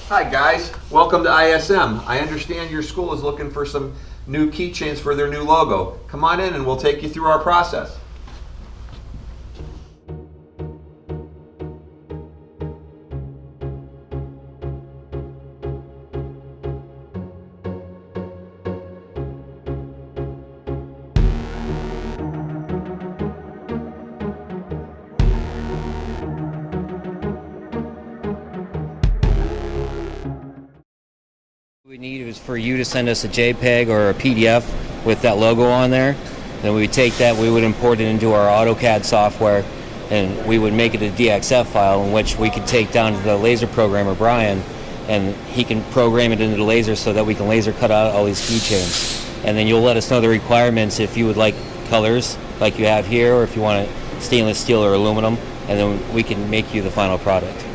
Hi guys, welcome to ISM. I understand your school is looking for some new keychains for their new logo. Come on in and we'll take you through our process. We need is for you to send us a JPEG or a PDF with that logo on there. Then we would take that, we would import it into our AutoCAD software, and we would make it a DXF file in which we could take down to the laser programmer, Brian, and he can program it into the laser so that we can laser cut out all these keychains. And then you'll let us know the requirements if you would like colors like you have here, or if you want it stainless steel or aluminum, and then we can make you the final product.